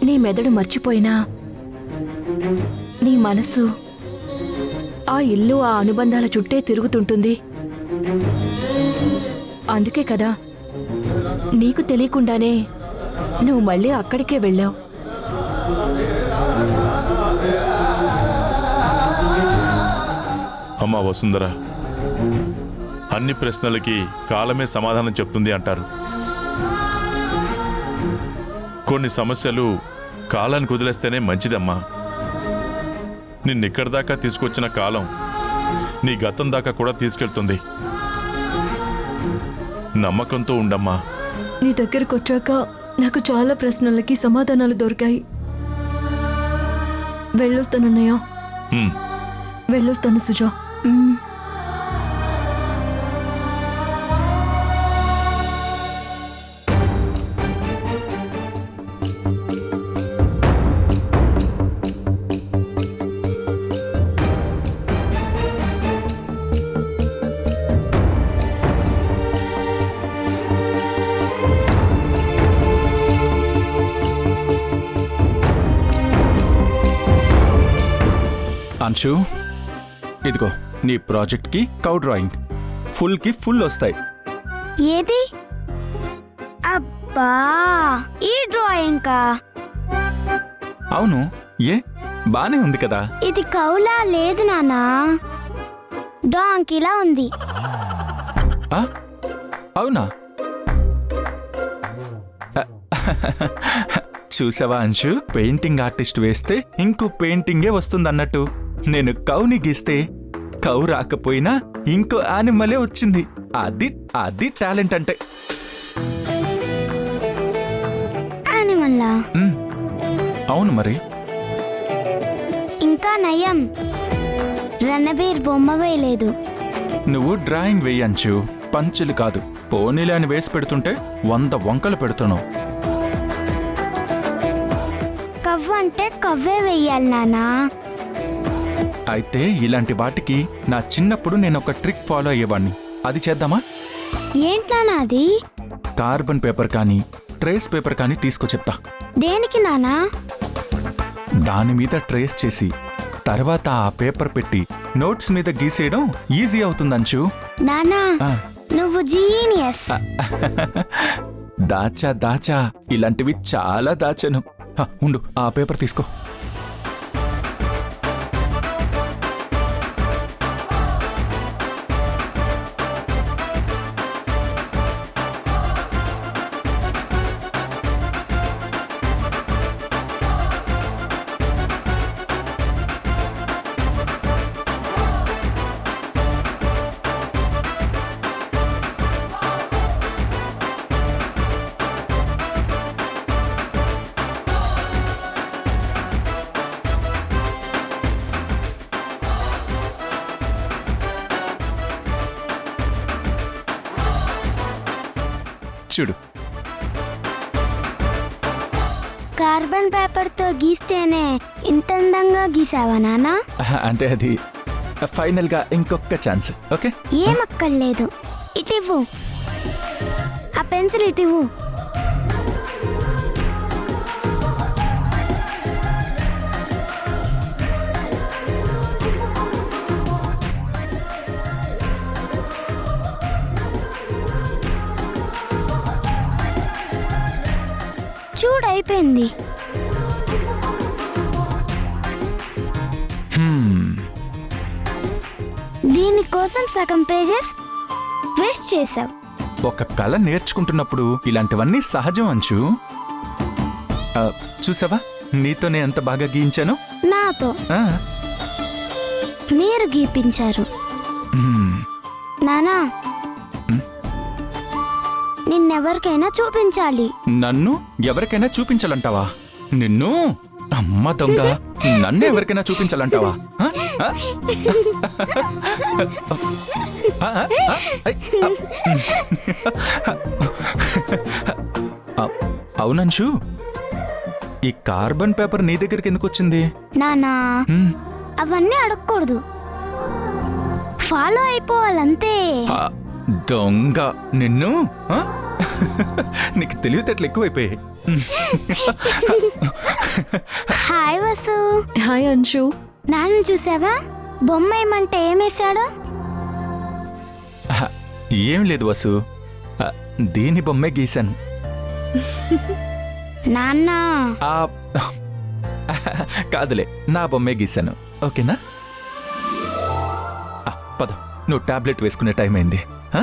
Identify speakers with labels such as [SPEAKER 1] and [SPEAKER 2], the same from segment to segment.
[SPEAKER 1] నీ మెదడు మర్చిపోయినా నీ మనసు ఆ ఇల్లు ఆ అనుబంధాల చుట్టే తిరుగుతుంటుంది. అందుకే కదా నీకు తెలియకుండానే నువ్వు మళ్ళీ అక్కడికే వెళ్ళావు.
[SPEAKER 2] అమ్మా వసుంధర, అన్ని ప్రశ్నలకి కాలమే సమాధానం చెప్తుంది అంటారు. కొన్ని సమస్యలు కాలానికి వదిలేస్తేనే మంచిదమ్మా. నిన్నెక్కడి దాకా తీసుకొచ్చిన కాలం నీ గతం దాకా కూడా తీసుకెళ్తుంది. నమ్మకంతో ఉండమ్మా.
[SPEAKER 3] నీ దగ్గరకు వచ్చాక నాకు చాలా ప్రశ్నలకి సమాధానాలు దొరికాయి. వెళ్ళొస్తానన్నయ్య. వెళ్ళొస్తాను సుజా.
[SPEAKER 4] అంశు, ఇదిగో నీ ప్రాజెక్ట్కి కౌ డ్రాయింగ్ ఫుల్ వస్తాయి.
[SPEAKER 5] ఏది? అబ్బా, ఈ డ్రాయింగ్ కా?
[SPEAKER 4] అవును, ఏ బానే ఉంది కదా.
[SPEAKER 5] ఇది కౌలా లేదు నానా, డాంకీలా ఉంది.
[SPEAKER 4] అవునా? చూసావా అంశు, పెయింటింగ్ ఆర్టిస్ట్ వేస్తే ఇంకో పెయింటింగే వస్తుందన్నట్టు. నేను కౌని గీస్తే కౌ రాకపోయినా ఇంకో యానిమలే వచ్చింది. అది టాలెంట్ అంటే.
[SPEAKER 5] యానిమల్లా?
[SPEAKER 4] అవును మరి.
[SPEAKER 5] ఇంకా నయం, రణబీర్ బొమ్మ వేయలేదు.
[SPEAKER 4] నువ్వు డ్రాయింగ్ వేయంచు, పంచులు కాదు. పోనీలే అని వేసి పెడుతుంటే 100 వంకలు పెడుతున్నావు.
[SPEAKER 5] కవ్వు అంటే కవ్వే వెయ్యాలి నానా.
[SPEAKER 4] అయితే ఇలాంటి వాటికి నా చిన్నప్పుడు నేను ఒక ట్రిక్ ఫాలో అయ్యేవాడిని. అది చేద్దామా?
[SPEAKER 5] ఏంటన్నా అది?
[SPEAKER 4] కార్బన్ పేపర్ కానీ ట్రేస్ పేపర్ కానీ తీసుకో చెప్తా.
[SPEAKER 5] దేనికి నానా?
[SPEAKER 4] దాని మీద ట్రేస్ చేసి తర్వాత ఆ పేపర్ పెట్టి నోట్స్ మీద గీసేయడం ఈజీ అవుతుందంచు.
[SPEAKER 5] నానా, నువ్వు జీనియస్.
[SPEAKER 4] దాచా ఇలాంటివి చాలా దాచాను. ఉండు, ఆ పేపర్ తీసుకో. చూడు,
[SPEAKER 5] కార్బన్ పేపర్ తో గీస్తేనే ఇంత అందంగా గీసావా నానా?
[SPEAKER 4] అంటే అది ఫైనల్ గా ఇంకొక ఛాన్స్. ఓకే,
[SPEAKER 5] ఏమక్కర్లేదు. ఇటివ్వు, ఆ పెన్సిల్ ఇటివ్వు. చూడైపోయింది. దీనికోసం సగం పేజెస్ వేస్ట్ చేసావు.
[SPEAKER 4] ఒక కళ నేర్చుకుంటున్నప్పుడు ఇలాంటివన్నీ సహజం అంచు. చూసావా, నీతోనే ఎంత బాగా గీయించాను.
[SPEAKER 5] నాతో మీరు గీపించారు. నానా, నిన్నెవరికైనా చూపించాలి.
[SPEAKER 4] నన్ను ఎవరికైనా చూపించాలంటావా? నిన్ను అమ్మ దొంగ, నన్ను ఎవరికైనా చూపించాలంటావా? అవునంచు, ఈ కార్బన్ పేపర్ నీ దగ్గరికి ఎందుకు వచ్చింది?
[SPEAKER 5] నానా, అవన్నీ అడగకూడదు, ఫాలో అయిపోవాలంతే.
[SPEAKER 4] దొంగ నిన్ను ఆ? నీకు తెలివితేటలు ఎక్కువైపోయాయి.
[SPEAKER 5] హాయ్ వసు.
[SPEAKER 3] హాయ్ అంశు.
[SPEAKER 5] నాన్న చూసావా బొమ్మ ఏమంటే ఏమేశాడో?
[SPEAKER 4] ఏం లేదు వసు, దీని బొమ్మే గీశాను.
[SPEAKER 5] నాన్న
[SPEAKER 4] ఆ, కాదులే, నా బొమ్మే గీశాను. ఓకేనా? పద, నువ్వు టాబ్లెట్ వేసుకునే టైం అయింది. ఆ?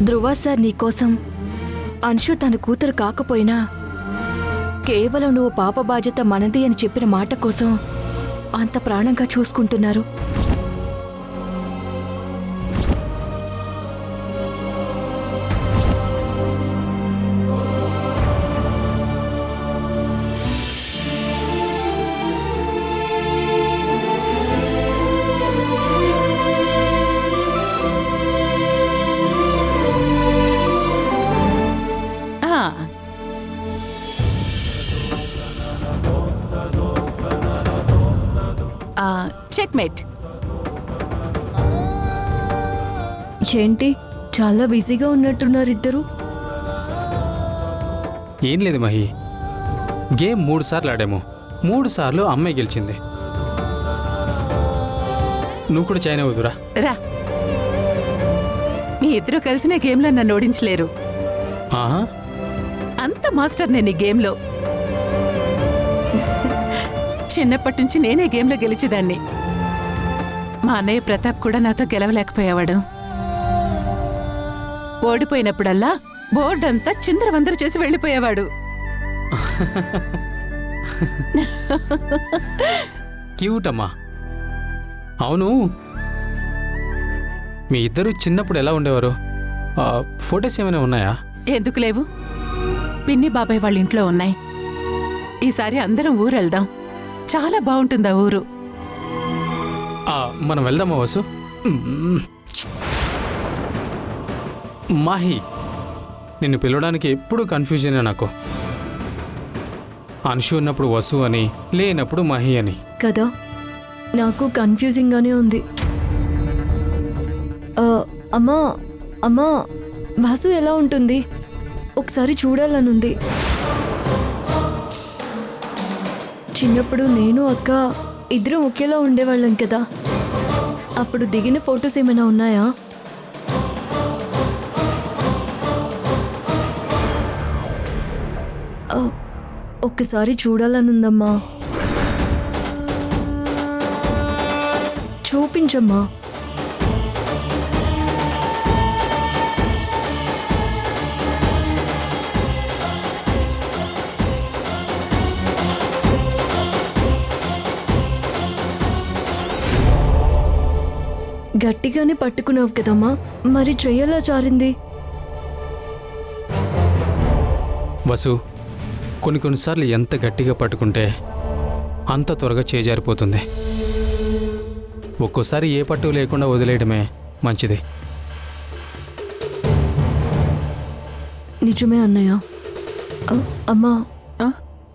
[SPEAKER 1] ధ్రువ సార్ నీకోసం అంశు తన కూతురు కాకపోయినా కేవలం నువ్వు పాప బాధ్యత మనది అని చెప్పిన మాట కోసం అంత ప్రాణంగా చూసుకుంటున్నారు.
[SPEAKER 6] చెక్మేట్.
[SPEAKER 3] ఏంటి చాలా బిజీగా ఉన్నట్టున్నారు ఇద్దరు?
[SPEAKER 7] ఏం లేదు మహి, గేమ్ 3 సార్లు ఆడాము. 3 సార్లు అమ్మాయి గెలిచింది. నువ్వు కూడా జాయిన్ అవ్వదురా.
[SPEAKER 6] రా, మీ ఇద్దరు కలిసిన గేమ్లో నన్ను ఓడించలేరు.
[SPEAKER 7] ఆహా,
[SPEAKER 6] అంత మాస్టర్ నేను ఈ గేమ్లో. చిన్నప్పటి నుంచి నేనే గేమ్లో గెలిచేదాన్ని. మా అన్నయ్య ప్రతాప్ కూడా నాతో గెలవలేకపోయేవాడు. ఓడిపోయినప్పుడల్లా బోర్డు అంతా చిందరవందర చేసి వెళ్ళిపోయేవాడు.
[SPEAKER 7] క్యూట్ అమ్మా. అవును, మీ ఇద్దరు చిన్నప్పుడు ఎలా ఉండేవారు? ఫొటోస్ ఏమైనా ఉన్నాయా?
[SPEAKER 6] ఎందుకు లేవు? పిన్ని బాబాయ్ వాళ్ళ ఇంట్లో ఉన్నాయి. ఈసారి అందరం ఊరు వెళ్దాం. చాలా బాగుంటుంది ఆ ఊరు.
[SPEAKER 7] మనం వెళ్దామా వసు? మాహి, నిన్ను పిలవడానికి ఎప్పుడు కన్ఫ్యూజనే నాకు. అంశు ఉన్నప్పుడు వసు అని, లేనప్పుడు మహి అని.
[SPEAKER 3] కదా, నాకు కన్ఫ్యూజింగ్గానే ఉంది. అమ్మా అమ్మా, వాసు ఎలా ఉంటుంది? ఒకసారి చూడాలనుంది. చిన్నప్పుడు నేను అక్క ఇద్దరం ఒకేలా ఉండేవాళ్ళం కదా. అప్పుడు దిగిన ఫొటోస్ ఏమైనా ఉన్నాయా? ఒక్కసారి చూడాలనుందమ్మా. చూపించమ్మా. గట్టిగానే పట్టుకున్నావు కదమ్మా, మరి చెయ్యలా జారింది?
[SPEAKER 7] వసు, కొన్నిసార్లు ఎంత గట్టిగా పట్టుకుంటే అంత త్వరగా చేజారిపోతుంది. ఒక్కోసారి ఏ పట్టు లేకుండా వదిలేయడమే మంచిది.
[SPEAKER 3] నిజమే అన్నయ్య. అమ్మా,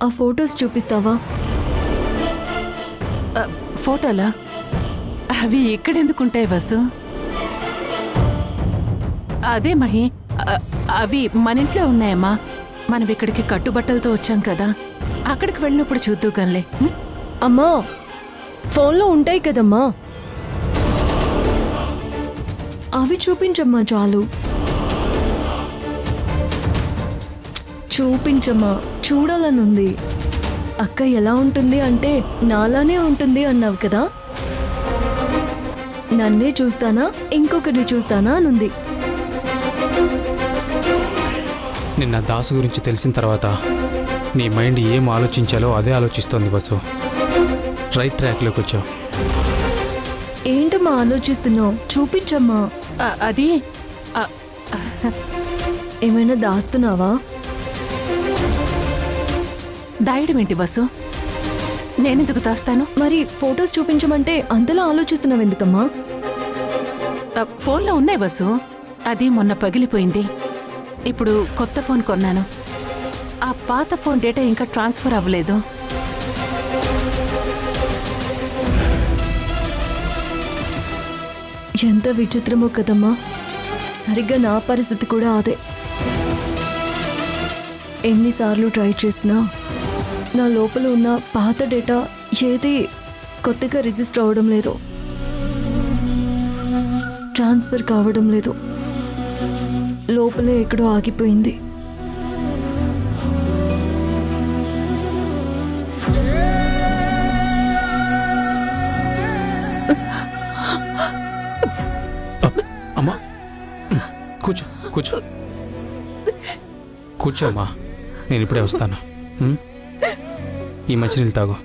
[SPEAKER 3] ఆ ఫొటోస్ చూపిస్తావా?
[SPEAKER 6] ఫోటోలా? అవి ఇక్కడెందుకుంటాయి వసు? అదే మహి, అవి మన ఇంట్లో ఉన్నాయమ్మా. మనం ఇక్కడికి కట్టుబట్టలతో వచ్చాం కదా, అక్కడికి వెళ్ళినప్పుడు చూద్దు కన్లే.
[SPEAKER 3] అమ్మా, ఫోన్లో ఉంటాయి కదమ్మా, అవి చూపించమ్మా. చాలు, చూపించమ్మా, చూడాలనుంది. అక్క ఎలా ఉంటుంది అంటే నాలానే ఉంటుంది అన్నావు కదా. నన్నే చూస్తానా ఇంకొకరిని చూస్తానా అనుంది.
[SPEAKER 7] నిన్న దాసు గురించి తెలిసిన తర్వాత నీ మైండ్ ఏం ఆలోచించాలో అదే ఆలోచిస్తోంది వసు. రైట్ ట్రాక్లోకి వచ్చావు.
[SPEAKER 3] ఏంటమ్మా ఆలోచిస్తున్నావు? చూపించమ్మా.
[SPEAKER 6] అది
[SPEAKER 3] ఏమైనా దాస్తున్నావా?
[SPEAKER 6] దాయడం ఏంటి వసు? నేనెందుకు దాస్తాను?
[SPEAKER 3] మరి ఫొటోస్ చూపించమంటే అంతలా ఆలోచిస్తున్నావు ఎందుకమ్మా?
[SPEAKER 6] ఫోన్లో ఉన్నాయి వసు. అది మొన్న పగిలిపోయింది. ఇప్పుడు కొత్త ఫోన్ కొన్నాను. ఆ పాత ఫోన్ డేటా ఇంకా ట్రాన్స్ఫర్ అవ్వలేదు.
[SPEAKER 3] ఎంత విచిత్రమో కదమ్మా, సరిగ్గా నా పరిస్థితి కూడా అదే. ఎన్నిసార్లు ట్రై చేసినా నా లోపల ఉన్న పాత డేటా ఏది కొత్తగా రిజిస్టర్ అవ్వడం లేదు, ట్రాన్స్ఫర్ కావడం లేదు, లోపలే ఎక్కడో ఆగిపోయింది.
[SPEAKER 7] అమ్మా కూర్చో కూర్చో కూర్చో అమ్మా, నేను ఇప్పుడే వస్తాను. ఈ మంచినీళ్ళు తాగు.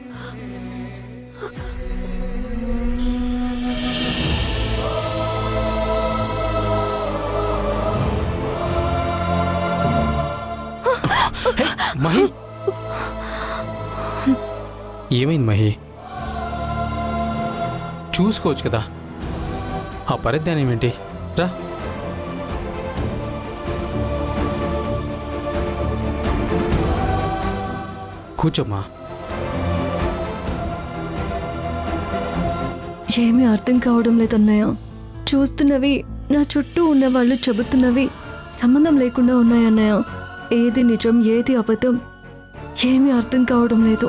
[SPEAKER 7] మహి, ఏమైంది మహి? చూసుకోవచ్చు కదా, ఆ పరిజ్ఞానం ఏంటి? రా. కూర్చోమ్మా.
[SPEAKER 3] ఏమీ అర్థం కావడం లేదన్నయ్య. చూస్తున్నవి, నా చుట్టూ ఉన్న వాళ్ళు చెబుతున్నవి సంబంధం లేకుండా ఉన్నాయన్నయ్య. ఏది నిజం ఏది అబద్ధం ఏమీ అర్థం కావడం లేదు.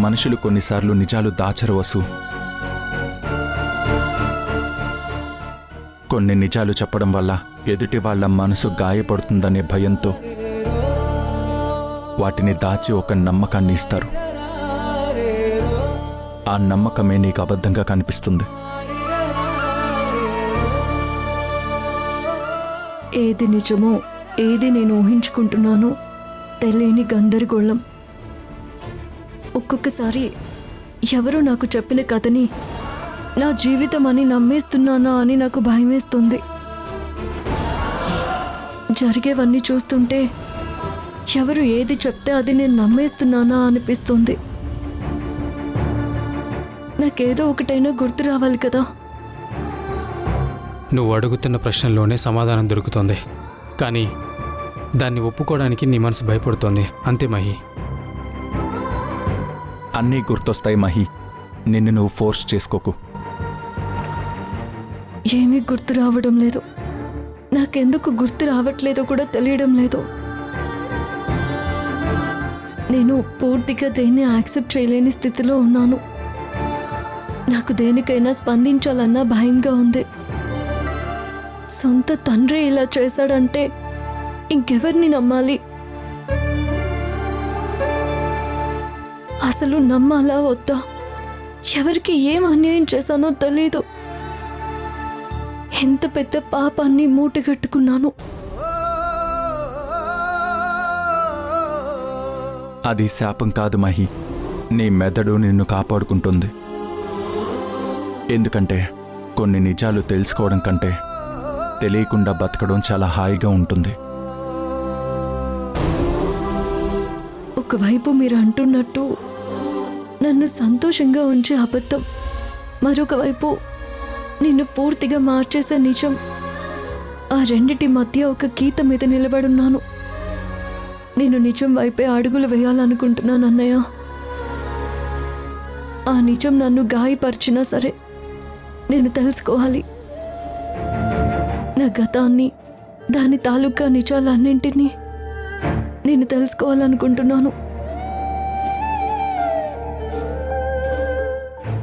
[SPEAKER 4] మనుషులు కొన్నిసార్లు నిజాలు దాచరు వసు. కొన్ని నిజాలు చెప్పడం వల్ల ఎదుటి వాళ్ళ మనసు గాయపడుతుందనే భయంతో వాటిని దాచి ఒక నమ్మకాన్ని ఇస్తారు. ఆ నమ్మకమే నీకు అబద్ధంగా కనిపిస్తుంది.
[SPEAKER 3] ఏది నిజమో ఏది నేను ఊహించుకుంటున్నానో తెలియని గందరగోళం. ఒక్కొక్కసారి ఎవరో నాకు చెప్పిన కథని నా జీవితం అని నమ్మేస్తున్నానా అని నాకు భయమేస్తుంది. జరిగేవన్నీ చూస్తుంటే ఎవరు ఏది చెప్తే అది నేను నమ్మేస్తున్నానా అనిపిస్తుంది. నాకేదో ఒకటైనా గుర్తు రావాలి కదా.
[SPEAKER 7] నువ్వు అడుగుతున్న ప్రశ్నల్లోనే సమాధానం దొరుకుతుంది, కానీ దాన్ని ఒప్పుకోవడానికి నీ మనసు భయపడుతోంది. అంతే మహి.
[SPEAKER 4] అన్నీ గుర్తొస్తాయి మహి, నిన్ను నువ్వు ఫోర్స్ చేసుకోకు.
[SPEAKER 3] ఏమీ గుర్తు రావడం లేదు. నాకెందుకు గుర్తు రావట్లేదో కూడా తెలియడం లేదు. నేను పూర్తిగా దేన్ని యాక్సెప్ట్ చేయలేని స్థితిలో ఉన్నాను. నాకు దేనికైనా స్పందించాలన్నా భయంగా ఉంది. సొంత తండ్రి ఇలా చేశాడంటే ఇంకెవరిని నమ్మాలి? అసలు నమ్మాలా వద్దా? ఎవరికి ఏం అన్యాయం చేశానో తెలీదు. ఎంత పెద్ద పాపాన్ని మూటగట్టుకున్నాను.
[SPEAKER 4] అది శాపం కాదు మహి, నీ మెదడు నిన్ను కాపాడుకుంటుంది. ఎందుకంటే కొన్ని నిజాలు తెలుసుకోవడం కంటే తెలియకుండా బతకడం చాలా హాయిగా ఉంటుంది.
[SPEAKER 3] ఒకవైపు మీరు అంటున్నట్టు నన్ను సంతోషంగా ఉంచే అబద్ధం, మరొక వైపు నిన్ను పూర్తిగా మార్చేసే నిజం. ఆ రెండిటి మధ్య ఒక గీత మీద నిలబడున్నాను. నేను నిజం వైపే అడుగులు వేయాలనుకుంటున్నాను అన్నయ్య. ఆ నిజం నన్ను గాయపరిచినా సరే నేను తెలుసుకోవాలి. నా గతాన్ని, దాని తాలూకా నిజాలన్నింటినీ నేను తెలుసుకోవాలనుకుంటున్నాను.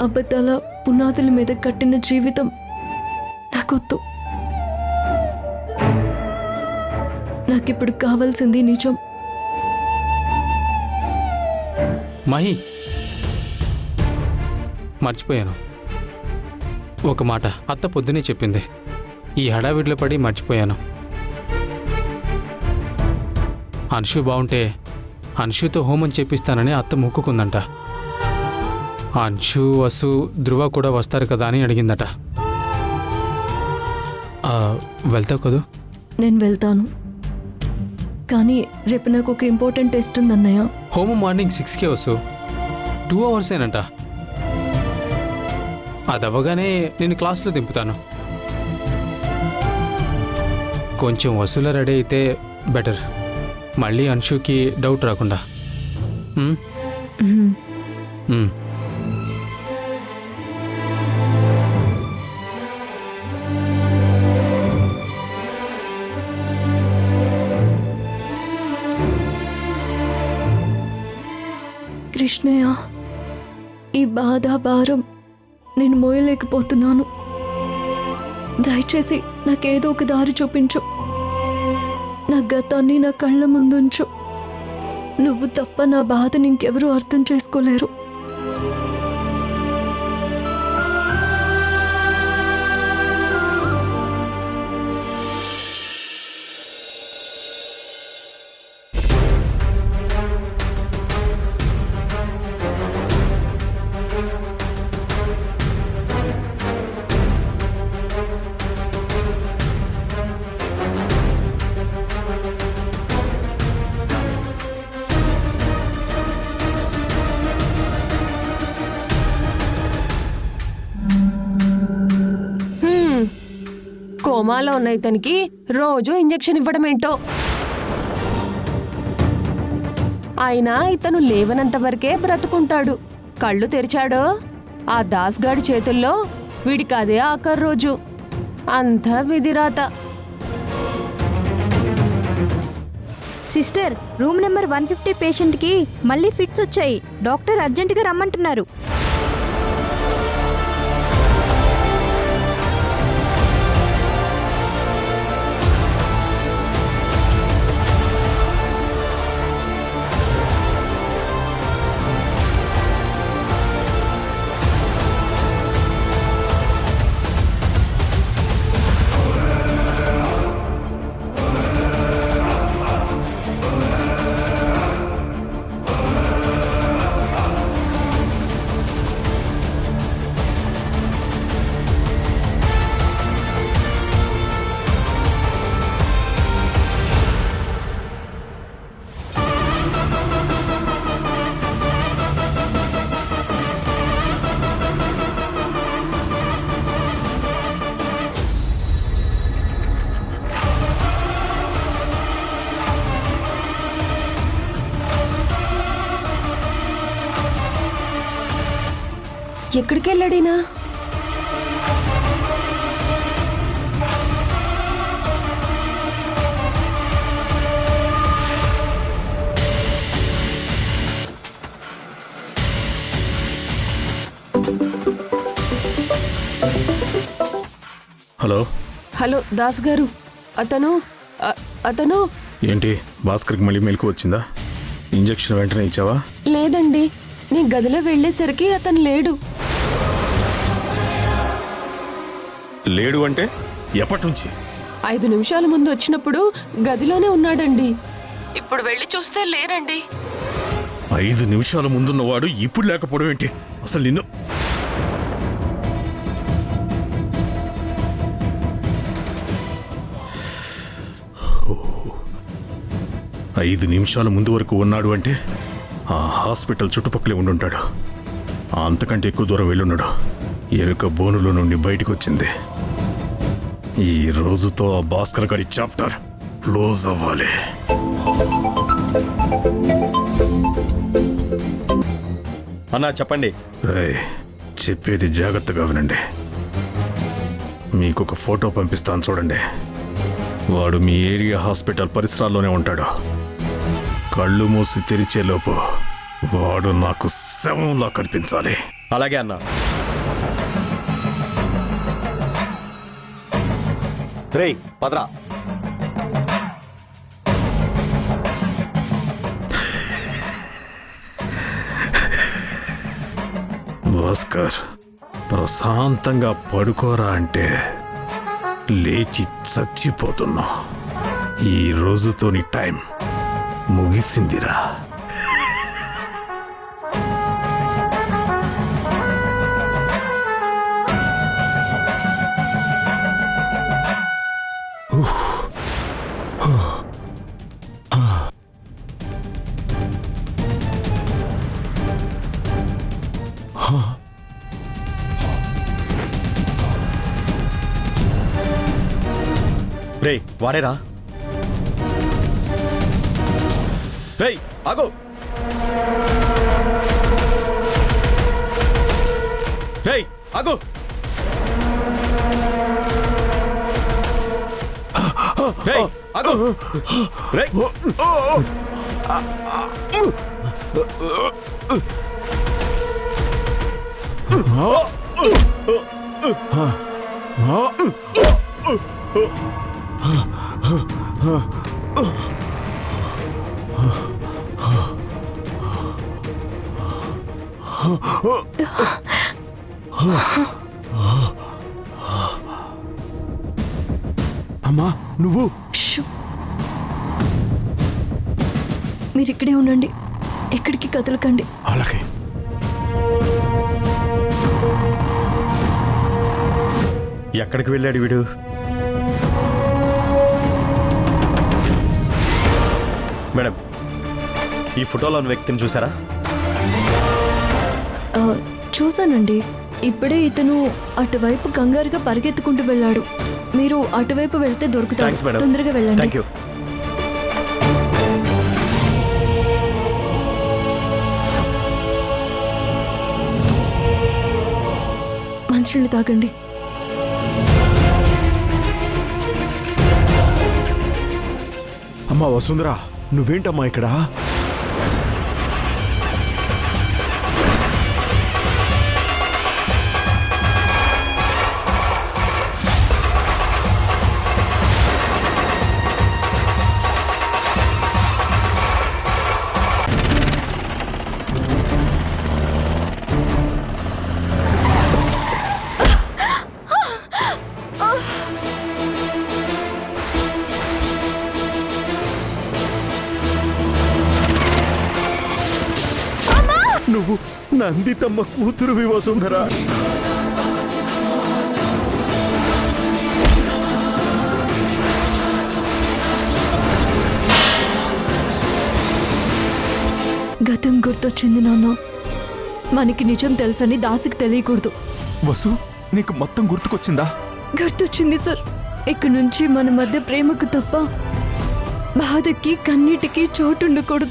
[SPEAKER 3] అబద్ధాల పునాదుల మీద కట్టిన జీవితం నాకొద్దు. నాకిప్పుడు కావాల్సింది నిజం.
[SPEAKER 7] మహి, మర్చిపోయాను ఒక మాట. అత్త పొద్దునే చెప్పింది, ఈ హడావిడిలో పడి మర్చిపోయాను. అన్షు బాగుంటే అన్షుతో హోమం చేపిస్తానని అత్త మొక్కుకుందంట. అన్షు, వసు, ధ్రువ కూడా వస్తారు కదా అని అడిగిందట. వెళ్తావు కదూ?
[SPEAKER 3] నేను వెళ్తాను, కానీ రేపు నాకు ఒక ఇంపార్టెంట్ టెస్ట్ ఉందన్నయ్య.
[SPEAKER 7] హోమం మార్నింగ్ 6కే వసు, 2 అవర్సేనంట. అది అవ్వగానే నేను క్లాస్లో దింపుతాను. కొంచెం వసూల రెడీ అయితే బెటర్, మళ్ళీ అన్షుకి డౌట్ రాకుండా. ఉమ్? ఉమ్.
[SPEAKER 3] కృష్ణయ్య, ఈ బాధ భారం నేను మోయలేకపోతున్నాను. దయచేసి నాకేదో ఒక దారి చూపించు. నా గతాన్ని నా కళ్ళ ముందుంచు. నువ్వు తప్ప నా బాధని ఇంకెవరూ అర్థం చేసుకోలేరు.
[SPEAKER 8] కోమాలో ఉన్న ఇతనికి రోజు ఇంజెక్షన్ ఇవ్వడం ఏంటో. అయినా ఇతను లేవనంత వరకే బ్రతుకుంటాడు. కళ్ళు తెరిచాడో ఆ దాస్గాడి చేతుల్లో వీడికి అదే ఆఖరి రోజు. అంతా విధిరాత.
[SPEAKER 9] సిస్టర్, రూమ్ నెంబర్ 150 పేషెంట్కి మళ్ళీ ఫిట్స్ వచ్చాయి. డాక్టర్ అర్జెంటుగా రమ్మంటున్నారు.
[SPEAKER 8] ఎక్కడికి వెళ్ళాడినా?
[SPEAKER 10] హలో
[SPEAKER 8] హలో దాస్ గారు, అతను
[SPEAKER 10] ఏంటి భాస్కర్కి మళ్ళీ మెలకు వచ్చిందా? ఇంజెక్షన్ వెంటనే ఇచ్చావా?
[SPEAKER 8] లేదండి, నీ గదిలో వెళ్ళేసరికి అతను లేడు.
[SPEAKER 10] లేడు అంటే ఎప్పటి నుంచి?
[SPEAKER 8] 5 నిమిషాల ముందు వచ్చినప్పుడు గదిలోనే ఉన్నాడండి. ఇప్పుడు వెళ్ళి చూస్తే లేరండి.
[SPEAKER 10] 5 నిమిషాల ముందున్నవాడు ఇప్పుడు లేకపోవడం ఏంటి? అసలు నిన్ను 5 నిమిషాల ముందు వరకు ఉన్నాడు అంటే ఆ హాస్పిటల్ చుట్టుపక్కలే ఉండుంటాడు. అంతకంటే ఎక్కువ దూరం వెళ్ళున్నాడు. ఎలుక బోనులో నుండి బయటకు వచ్చింది. ఈ రోజుతో ఆ భాస్కర్ గారి చాప్టర్ క్లోజ్ అవ్వాలి.
[SPEAKER 11] అన్నా చెప్పండి.
[SPEAKER 10] చెప్పేది జాగ్రత్తగా వినండి. మీకు ఒక ఫోటో పంపిస్తాను చూడండి. వాడు మీ ఏరియా హాస్పిటల్ పరిసరాల్లోనే ఉంటాడు. కళ్ళు మూసి తెరిచేలోపు వాడు నాకు శవంలా కనిపించాలి.
[SPEAKER 11] అలాగే అన్నా. రేయ్ పదరా.
[SPEAKER 10] భాస్కర్, ప్రశాంతంగా పడుకోరా అంటే లేచి చచ్చిపోతున్నా. ఈ రోజుతో నీ టైం ముగిసిందిరా.
[SPEAKER 11] రేయ్ వాడేరా. రేయ్ ఆగు. రేయ్ ఆగు. రేయ్ ఆగు. రేయ్
[SPEAKER 10] అమ్మా నువ్వు
[SPEAKER 3] షూ. మీరు ఇక్కడే ఉండండి, ఎక్కడికి కదలకండి.
[SPEAKER 10] అలాగే.
[SPEAKER 11] ఎక్కడికి వెళ్ళాడు వీడు? మేడం, ఈ ఫోటోలో ఉన్న వ్యక్తిని చూసారా?
[SPEAKER 3] చూశానండి. ఇప్పుడే ఇతను అటువైపు కంగారుగా పరిగెత్తుకుంటూ వెళ్ళాడు. మీరు అటువైపు వెళ్తే దొరుకుతారు.
[SPEAKER 11] Thanks madam.
[SPEAKER 3] తొందరగా వెళ్ళండి.
[SPEAKER 11] Thank you.
[SPEAKER 3] మంచినీళ్ళు తాగండి.
[SPEAKER 10] అమ్మా వసుంధరా, నువ్వేంటమ్మా ఇక్కడ? నువ్వు నందితమ్మ కూతురువి వసుంధరా.
[SPEAKER 3] గతం గుర్తొచ్చింది నాన్న. మనకి నిజం తెలుసని దాసికి తెలియకూడదు.
[SPEAKER 4] వసు, నీకు మొత్తం గుర్తుకొచ్చిందా?
[SPEAKER 3] గుర్తొచ్చింది సార్. ఇక నుంచి మన మధ్య ప్రేమకు తప్ప బాధకి కన్నీటికి చోటుండకూడదు.